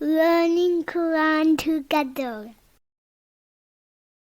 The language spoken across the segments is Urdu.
learning Quran together.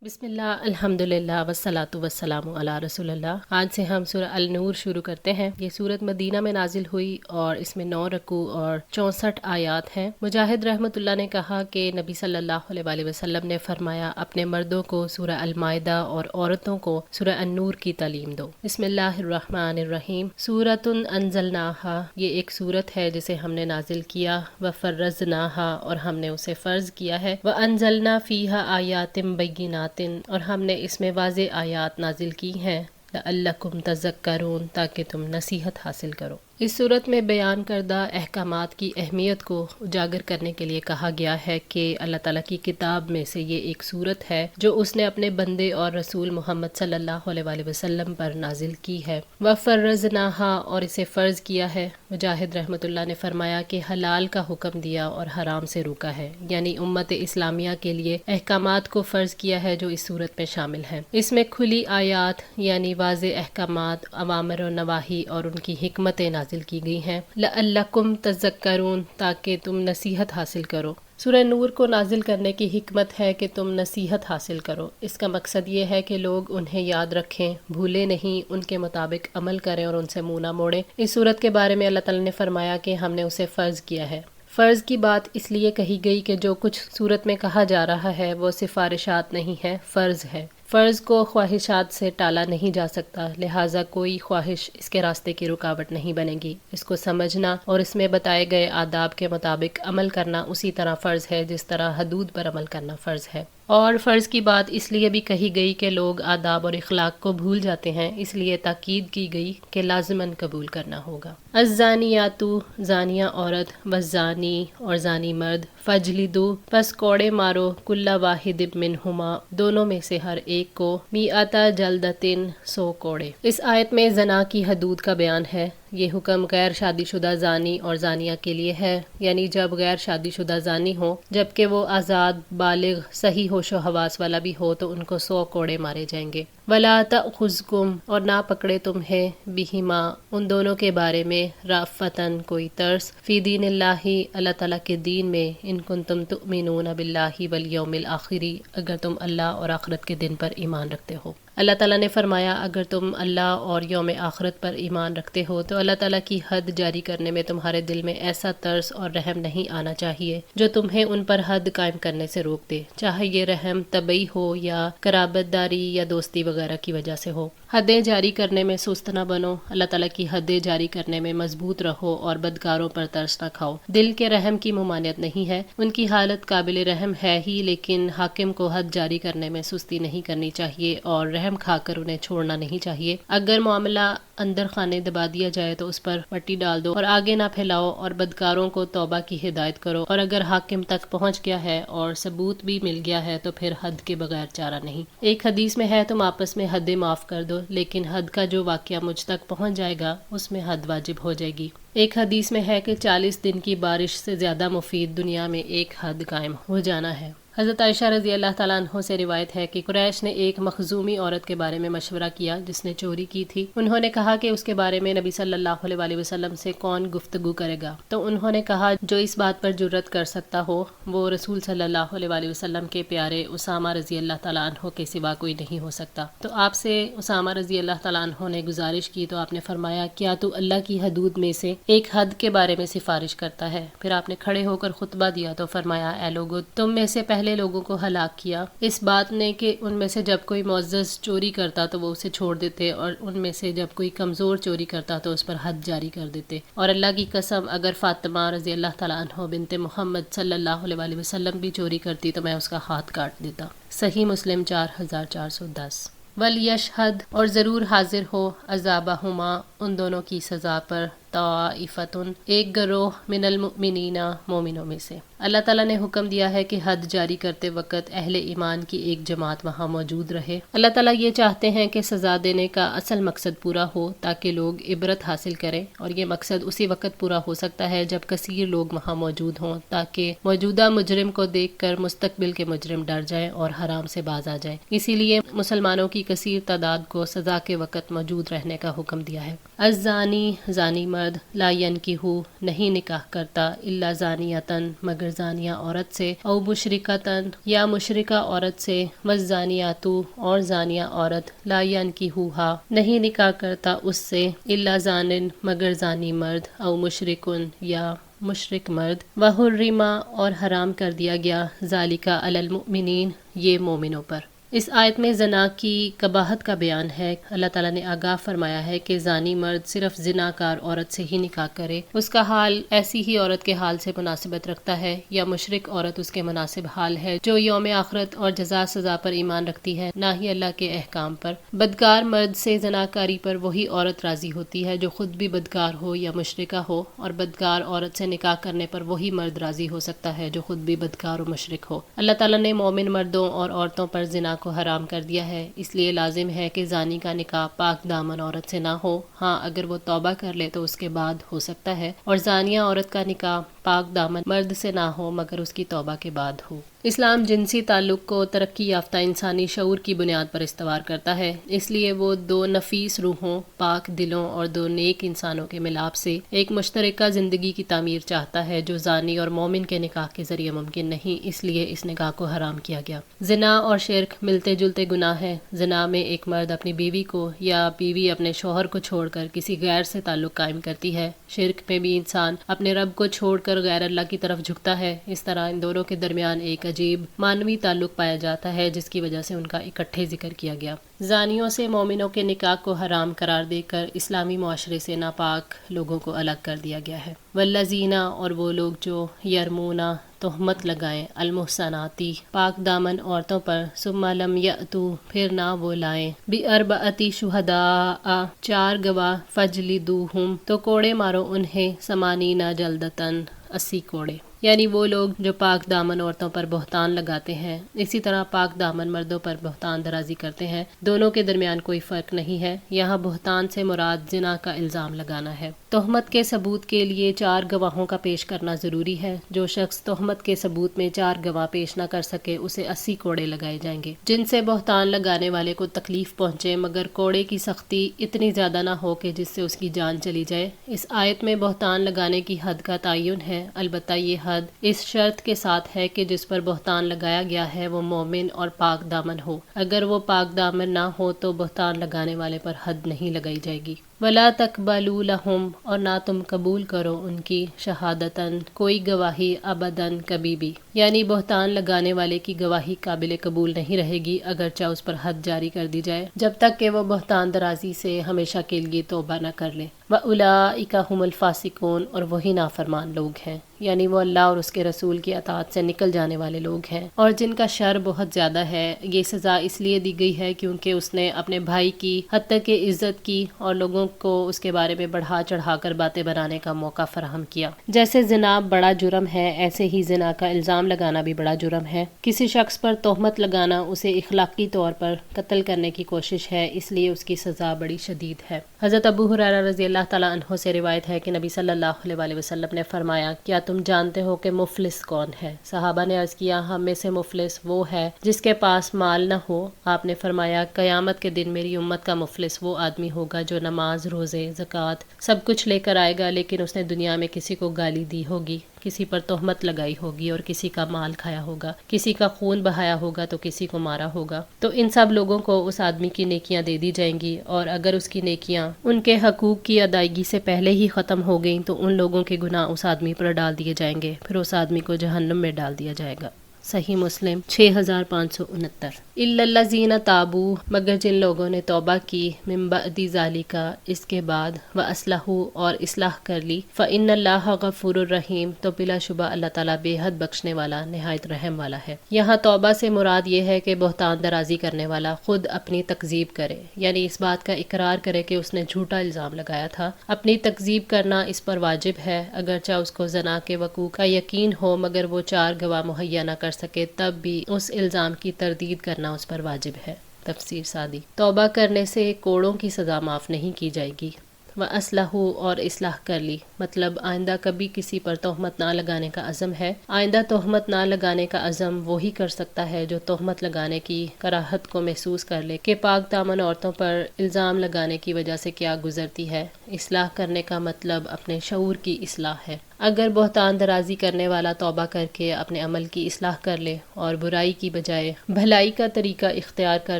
بسم اللہ الحمدللہ والصلاۃ والسلام علی رسول اللہ۔ آج سے ہم سورہ النور شروع کرتے ہیں۔ یہ سورت مدینہ میں نازل ہوئی اور اس میں 9 رکوع اور 64 آیات ہیں۔ مجاہد رحمۃ اللہ نے کہا کہ نبی صلی اللہ علیہ وآلہ وسلم نے فرمایا، اپنے مردوں کو سورہ المائدہ اور عورتوں کو سورہ النور کی تعلیم دو۔ بسم اللہ الرحمن الرحیم۔ سورۃ انزلناہا، یہ ایک سورت ہے جسے ہم نے نازل کیا، وفرضناہا، اور ہم نے اسے فرض کیا ہے، وانزلنا فیہا آیات بینات، اور ہم نے اس میں واضح آیات نازل کی ہیں، لعلکم تذکرون، تاکہ تم نصیحت حاصل کرو۔ اس صورت میں بیان کردہ احکامات کی اہمیت کو اجاگر کرنے کے لیے کہا گیا ہے کہ اللہ تعالیٰ کی کتاب میں سے یہ ایک صورت ہے جو اس نے اپنے بندے اور رسول محمد صلی اللہ علیہ وآلہ وسلم پر نازل کی ہے۔ وَفَرَّضْنَاهَا، اور اسے فرض کیا ہے۔ مجاہد رحمۃ اللہ نے فرمایا کہ حلال کا حکم دیا اور حرام سے روکا ہے، یعنی امت اسلامیہ کے لیے احکامات کو فرض کیا ہے جو اس صورت میں شامل ہیں۔ اس میں کھلی آیات یعنی واضح احکامات، اوامر و نواہی اور ان کی حکمتیں نازل کی گئی ہیں، لعلکم تذکرون، تاکہ تم نصیحت حاصل کرو۔ سورہ نور کو نازل کرنے کی حکمت ہے کہ تم نصیحت حاصل کرو۔ اس کا مقصد یہ ہے کہ لوگ انہیں یاد رکھیں، بھولے نہیں، ان کے مطابق عمل کریں اور ان سے منہ نہ موڑیں۔ اس صورت کے بارے میں اللہ تعالیٰ نے فرمایا کہ ہم نے اسے فرض کیا ہے۔ فرض کی بات اس لیے کہی گئی کہ جو کچھ صورت میں کہا جا رہا ہے وہ سفارشات نہیں ہے، فرض ہے۔ فرض کو خواہشات سے ٹالا نہیں جا سکتا، لہٰذا کوئی خواہش اس کے راستے کی رکاوٹ نہیں بنے گی۔ اس کو سمجھنا اور اس میں بتائے گئے آداب کے مطابق عمل کرنا اسی طرح فرض ہے جس طرح حدود پر عمل کرنا فرض ہے۔ اور فرض کی بات اس لیے بھی کہی گئی کہ لوگ آداب اور اخلاق کو بھول جاتے ہیں، اس لیے تاکید کی گئی کہ لازماً قبول کرنا ہوگا۔ الزانیات، زانیہ عورت، والزانی، اور زانی مرد، فجلدو، پس کوڑے مارو، کل واحد منہما، دونوں میں سے ہر ایک کو، میعتا جلدتن، 100 کوڑے۔ اس آیت میں زنا کی حدود کا بیان ہے۔ یہ حکم غیر شادی شدہ زانی اور زانیہ کے لیے ہے، یعنی جب غیر شادی شدہ زانی ہو جبکہ وہ آزاد، بالغ، صحیح ہوش و حواس والا بھی ہو تو ان کو 100 کوڑے مارے جائیں گے۔ وَلَا تَأْخُذْكُمْ، اور نہ پکڑے تمہیں، بِهِمَا، ان دونوں کے بارے میں، رأفتاً، کوئی ترس، فی دین اللہ، اللہ تعالیٰ کے دین میں، ان کنتم تؤمنون باللہ والیوم الآخر، اگر تم اللہ اور آخرت کے دن پر ایمان رکھتے ہو۔ اللہ تعالیٰ نے فرمایا اگر تم اللہ اور یوم آخرت پر ایمان رکھتے ہو تو اللہ تعالیٰ کی حد جاری کرنے میں تمہارے دل میں ایسا ترس اور رحم نہیں آنا چاہیے جو تمہیں ان پر حد قائم کرنے سے روک دے، چاہے یہ رحم طبعی ہو یا قرابت داری یا دوستی وغیرہ کی وجہ سے ہو۔ حدیں جاری کرنے میں سست نہ بنو، اللہ تعالیٰ کی حدیں جاری کرنے میں مضبوط رہو اور بدکاروں پر ترس نہ کھاؤ۔ دل کے رحم کی ممانعت نہیں ہے، ان کی حالت قابل رحم ہے ہی، لیکن حاکم کو حد جاری کرنے میں سستی نہیں کرنی چاہیے اور رحم کھا کر انہیں چھوڑنا نہیں چاہیے۔ اگر معاملہ اندر خانے دبا دیا جائے تو اس پر پٹی ڈال دو اور آگے نہ پھیلاؤ، اور بدکاروں کو توبہ کی ہدایت کرو، اور اگر حاکم تک پہنچ گیا ہے اور ثبوت بھی مل گیا ہے تو پھر حد کے بغیر چارہ نہیں۔ ایک حدیث میں ہے تم آپس میں حدیں معاف کر دو، لیکن حد کا جو واقعہ مجھ تک پہنچ جائے گا اس میں حد واجب ہو جائے گی۔ ایک حدیث میں ہے کہ 40 دن کی بارش سے زیادہ مفید دنیا میں ایک حد قائم ہو جانا ہے۔ حضرت عائشہ رضی اللہ تعالیٰ عنہ سے روایت ہے کہ قریش نے ایک مخزومی عورت کے بارے میں مشورہ کیا جس نے چوری کی تھی۔ انہوں نے کہا کہ اس کے بارے میں نبی صلی اللہ علیہ وآلہ وسلم سے کون گفتگو کرے گا؟ تو انہوں نے کہا جو اس بات پر جرت کر سکتا ہو وہ رسول صلی اللہ علیہ وآلہ وسلم کے پیارے اسامہ رضی اللہ تعالیٰ عنہ کے سوا کوئی نہیں ہو سکتا۔ تو آپ سے اسامہ رضی اللہ تعالیٰ عنہ نے گزارش کی تو آپ نے فرمایا کیا تو اللہ کی حدود میں سے ایک حد کے بارے میں سفارش کرتا ہے؟ پھر آپ نے کھڑے ہو کر خطبہ دیا تو فرمایا اے لوگو، تم میں سے پہلے لوگوں کو ہلاک کیا اس بات نے کہ ان میں سے جب کوئی معزز چوری کرتا تو وہ اسے چھوڑ دیتے، اور ان میں سے جب کوئی کمزور چوری کرتا تو اس پر حد جاری کر دیتے۔ اور اللہ کی قسم اگر فاطمہ رضی اللہ تعالیٰ عنہ بنت محمد صلی اللہ علیہ وآلہ وسلم بھی چوری کرتی تو میں اس کا ہاتھ کاٹ دیتا۔ صحیح مسلم 4410۔ وَلْيَشْهَدْ، اور ضرور حاضر ہو، عذابہما، ان دونوں کی سزا پر، طائفتٌ، ایک گروہ، من المؤمنین، مومنوں میں سے۔ اللہ تعالیٰ نے حکم دیا ہے کہ حد جاری کرتے وقت اہل ایمان کی ایک جماعت وہاں موجود رہے۔ اللہ تعالیٰ یہ چاہتے ہیں کہ سزا دینے کا اصل مقصد پورا ہو تاکہ لوگ عبرت حاصل کریں، اور یہ مقصد اسی وقت پورا ہو سکتا ہے جب کثیر لوگ وہاں موجود ہوں تاکہ موجودہ مجرم کو دیکھ کر مستقبل کے مجرم ڈر جائیں اور حرام سے باز آ جائیں۔ اسی لیے مسلمانوں کی کثیر تعداد کو سزا کے وقت موجود رہنے کا حکم دیا ہے۔ الزانی زانی مرد لا ینکحو نہیں نکاح کرتا الا زانیتن مگر زانیہ عورت سے او مشرکتن یا مشرکہ عورت سے والزانیاتو اور زانیہ عورت لا ینکحوہا نہیں نکاح کرتا اس سے الا زانن مگر زانی مرد او مشرکن یا مشرک مرد وحرما اور حرام کر دیا گیا ذالکا علی المؤمنین یہ مومنوں پر۔ اس آیت میں زنا کی قباحت کا بیان ہے۔ اللہ تعالیٰ نے آگاہ فرمایا ہے کہ زانی مرد صرف زنا کار عورت سے ہی نکاح کرے، اس کا حال ایسی ہی عورت کے حال سے مناسبت رکھتا ہے، یا مشرک عورت اس کے مناسب حال ہے جو یوم آخرت اور جزا سزا پر ایمان رکھتی ہے، نہ ہی اللہ کے احکام پر۔ بدکار مرد سے زنا کاری پر وہی عورت راضی ہوتی ہے جو خود بھی بدکار ہو یا مشرکہ ہو، اور بدکار عورت سے نکاح کرنے پر وہی مرد راضی ہو سکتا ہے جو خود بھی بدکار و مشرک ہو۔ اللہ تعالیٰ نے مومن مردوں اور عورتوں پر زنا کو حرام کر دیا ہے، اس لیے لازم ہے کہ زانی کا نکاح پاک دامن عورت سے نہ ہو۔ ہاں اگر وہ توبہ کر لے تو اس کے بعد ہو سکتا ہے، اور زانیہ عورت کا نکاح پاک دامن مرد سے نہ ہو مگر اس کی توبہ کے بعد ہو۔ اسلام جنسی تعلق کو ترقی یافتہ انسانی شعور کی بنیاد پر استوار کرتا ہے، اس لیے وہ دو نفیس روحوں، پاک دلوں اور دو نیک انسانوں کے ملاپ سے ایک مشترکہ زندگی کی تعمیر چاہتا ہے جو زانی اور مومن کے نکاح کے ذریعے ممکن نہیں، اس لیے اس نکاح کو حرام کیا گیا۔ زنا اور شرک ملتے جلتے گناہ ہیں۔ زنا میں ایک مرد اپنی بیوی کو یا بیوی اپنے شوہر کو چھوڑ کر کسی غیر سے تعلق قائم کرتی ہے۔ شرک میں بھی انسان اپنے رب کو چھوڑ کر غیر اللہ کی طرف جھکتا ہے۔ اس طرح ان دونوں کے درمیان ایک عجیب مانوی تعلق پایا جاتا ہے جس کی وجہ سے ان کا اکٹھے ذکر کیا گیا۔ زانیوں سے مومنوں کے نکاح کو حرام قرار دے کر اسلامی معاشرے سے ناپاک لوگوں کو الگ کر دیا گیا ہے۔ والذین اور وہ لوگ جو یرمونا تہمت لگائیں المحصناتی پاک دامن عورتوں پر ثم لم یأتو پھر نہ وہ لائیں بأربعۃ شہداء 4 گواہ فجلدوہم تو کوڑے مارو انہیں 80 جلدتن 80 کوڑے۔ یعنی وہ لوگ جو پاک دامن عورتوں پر بہتان لگاتے ہیں اسی طرح پاک دامن مردوں پر بہتان درازی کرتے ہیں، دونوں کے درمیان کوئی فرق نہیں ہے۔ یہاں بہتان سے مراد زنا کا الزام لگانا ہے۔ تہمت کے ثبوت کے لیے 4 گواہوں کا پیش کرنا ضروری ہے۔ جو شخص تہمت کے ثبوت میں 4 گواہ پیش نہ کر سکے اسے 80 کوڑے لگائے جائیں گے، جن سے بہتان لگانے والے کو تکلیف پہنچے مگر کوڑے کی سختی اتنی زیادہ نہ ہو کہ جس سے اس کی جان چلی جائے۔ اس آیت میں بہتان لگانے کی حد کا تعین ہے، البتہ یہ حد اس شرط کے ساتھ ہے کہ جس پر بہتان لگایا گیا ہے وہ مومن اور پاک دامن ہو۔ اگر وہ پاک دامن نہ ہو تو بہتان لگانے والے پر حد نہیں لگائی جائے گی۔ وَلَا تَقْبَلُوا لَهُمْ اور نہ تم قبول کرو ان کی شہادتاً کوئی گواہی ابداً کبھی بھی، یعنی بہتان لگانے والے کی گواہی قابل قبول نہیں رہے گی اگرچہ اس پر حد جاری کر دی جائے، جب تک کہ وہ بہتان درازی سے ہمیشہ کے لیے توبہ نہ کر لے۔ وَأُولَٰئِكَ هُمُ الْفَاسِقُونَ اور وہی نافرمان لوگ ہیں، یعنی وہ اللہ اور اس کے رسول کی اطاعت سے نکل جانے والے لوگ ہیں اور جن کا شر بہت زیادہ ہے۔ یہ سزا اس لیے دی گئی ہے کیونکہ اس نے اپنے بھائی کی حد تک کہ عزت کی اور لوگوں کو اس کے بارے میں بڑھا چڑھا کر باتیں بنانے کا موقع فراہم کیا۔ جیسے زنا بڑا جرم ہے ایسے ہی زنا کا الزام لگانا بھی بڑا جرم ہے۔ کسی شخص پر تہمت لگانا اسے اخلاقی طور پر قتل کرنے کی کوشش ہے، اس لیے اس کی سزا بڑی شدید ہے۔ حضرت ابو ہریرہ رضی اللہ تعالیٰ عنہ سے روایت ہے کہ نبی صلی اللہ علیہ وآلہ وسلم نے فرمایا، کیا تم جانتے ہو کہ مفلس کون ہے؟ صحابہ نے عرض کیا، ہم میں سے مفلس وہ ہے جس کے پاس مال نہ ہو۔ آپ نے فرمایا، قیامت کے دن میری امت کا مفلس وہ آدمی ہوگا جو نماز، روزے، زکوٰۃ سب کچھ لے کر آئے گا لیکن اس نے دنیا میں کسی کو گالی دی ہوگی، کسی پر تہمت لگائی ہوگی اور کسی کا مال کھایا ہوگا، کسی کا خون بہایا ہوگا تو کسی کو مارا ہوگا۔ تو ان سب لوگوں کو اس آدمی کی نیکیاں دے دی جائیں گی، اور اگر اس کی نیکیاں ان کے حقوق کی ادائیگی سے پہلے ہی ختم ہو گئیں تو ان لوگوں کے گناہ اس آدمی پر ڈال دیے جائیں گے، پھر اس آدمی کو جہنم میں ڈال دیا جائے گا۔ صحیح مسلم 6569۔ الا الذین تابوا مگر جن لوگوں نے توبہ کی من بعد ذالک اس کے بعد واصلحوا اور اصلاح کر لی فإن اللہ غفور الرحیم تو بلا شبہ اللہ تعالیٰ بے حد بخشنے والا نہایت رحم والا ہے۔ یہاں توبہ سے مراد یہ ہے کہ بہتان درازی کرنے والا خود اپنی تکذیب کرے، یعنی اس بات کا اقرار کرے کہ اس نے جھوٹا الزام لگایا تھا۔ اپنی تکذیب کرنا اس پر واجب ہے اگرچہ اس کو زنا کے وقوع کا یقین ہو مگر وہ 4 گواہ مہیا نہ کر سکے تب بھی اس الزام کی تردید کرنا اس پر واجب ہے۔ تفسیر سعدی۔ توبہ کرنے سے کوڑوں کی سزا معاف نہیں کی جائے گی۔ وَأَصْلَحُوا اور اصلاح کر لی، مطلب آئندہ کبھی کسی پر تہمت نہ لگانے کا عزم ہے۔ آئندہ تہمت نہ لگانے کا عزم وہی کر سکتا ہے جو تہمت لگانے کی کراہت کو محسوس کر لے کہ پاک دامن عورتوں پر الزام لگانے کی وجہ سے کیا گزرتی ہے۔ اصلاح کرنے کا مطلب اپنے شعور کی اصلاح ہے۔ اگر بہتان درازی کرنے والا توبہ کر کے اپنے عمل کی اصلاح کر لے اور برائی کی بجائے بھلائی کا طریقہ اختیار کر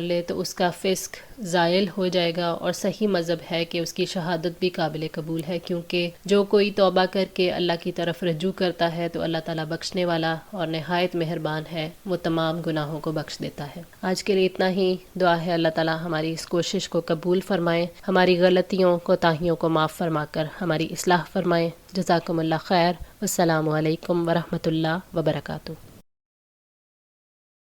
لے تو اس کا فسق زائل ہو جائے گا، اور صحیح مذہب ہے کہ اس کی شہادت بھی قابل قبول ہے، کیونکہ جو کوئی توبہ کر کے اللہ کی طرف رجوع کرتا ہے تو اللہ تعالیٰ بخشنے والا اور نہایت مہربان ہے، وہ تمام گناہوں کو بخش دیتا ہے۔ آج کے لیے اتنا ہی۔ دعا ہے اللہ تعالیٰ ہماری اس کوشش کو قبول فرمائے، ہماری غلطیوں کوتاہیوں کو معاف فرما کر ہماری اصلاح فرمائے۔ جزاکم اللہ خیر۔ السلام علیکم ورحمۃ اللہ وبرکاتہ۔